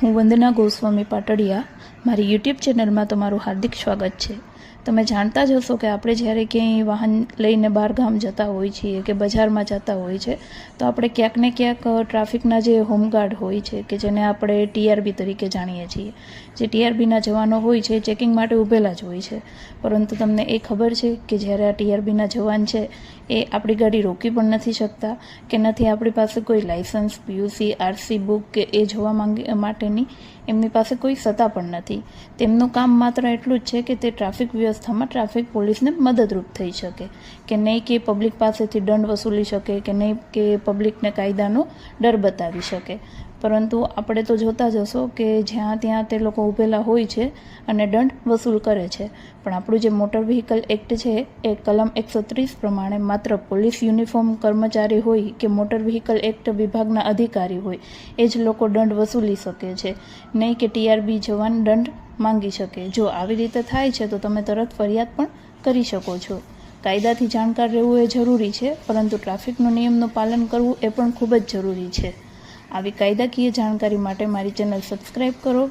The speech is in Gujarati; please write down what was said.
હું વંદના ગોસ્વામી પાટડિયા મારી યુટ્યુબ ચેનલમાં તમારું હાર્દિક સ્વાગત છે। તમે જાણતા જ હશો કે આપણે જ્યારે ક્યાંય વાહન લઈને બહાર ગામ જતા હોય છીએ કે બજારમાં જતા હોય છે તો આપણે ક્યાંક ને ક્યાંક ટ્રાફિકના જે હોમગાર્ડ હોય છે કે જેને આપણે ટીઆરબી તરીકે જાણીએ છીએ, જે ટીઆરબીના જવાનો હોય છે ચેકિંગ માટે ઊભેલા જ હોય છે। પરંતુ તમને એ ખબર છે કે જ્યારે આ ટીઆરબીના જવાન છે એ આપણી ગાડી રોકી પણ નથી શકતા કે નથી આપણી પાસે કોઈ લાઇસન્સ, પીયુસી, આરસી બુક કે એ જોવા માટેની એમની પાસે કોઈ સત્તા પણ નથી। તેમનું કામ માત્ર એટલું જ છે કે તે ટ્રાફિક વ્યવસ્થામાં ટ્રાફિક પોલીસને મદદરૂપ થઈ શકે, કે નહીં કે પબ્લિક પાસેથી દંડ વસૂલી શકે, કે નહીં કે પબ્લિકને કાયદાનો ડર બતાવી શકે। પરંતુ આપણે તો જોતા જ હશો કે જ્યાં ત્યાં તે લોકો ઊભેલા હોય છે અને દંડ વસૂલ કરે છે। પણ આપણું જે મોટર વ્હીકલ એક્ટ છે એ કલમ 130 પ્રમાણે માત્ર પોલીસ યુનિફોર્મ કર્મચારી હોય કે મોટર વ્હીકલ એક્ટ વિભાગના અધિકારી હોય એ જ લોકો દંડ વસૂલી શકે છે, નહીં કે ટીઆરબી જવાન દંડ માંગી શકે। જો આવી રીતે થાય છે તો તમે તરત ફરિયાદ પણ કરી શકો છો। કાયદાથી જાણકાર રહેવું એ જરૂરી છે, પરંતુ ટ્રાફિકનો નિયમનું પાલન કરવું એ પણ ખૂબ જ જરૂરી છે। આવી કાયદાકીય જાણકારી માટે મારી ચેનલ સબસ્ક્રાઈબ કરો।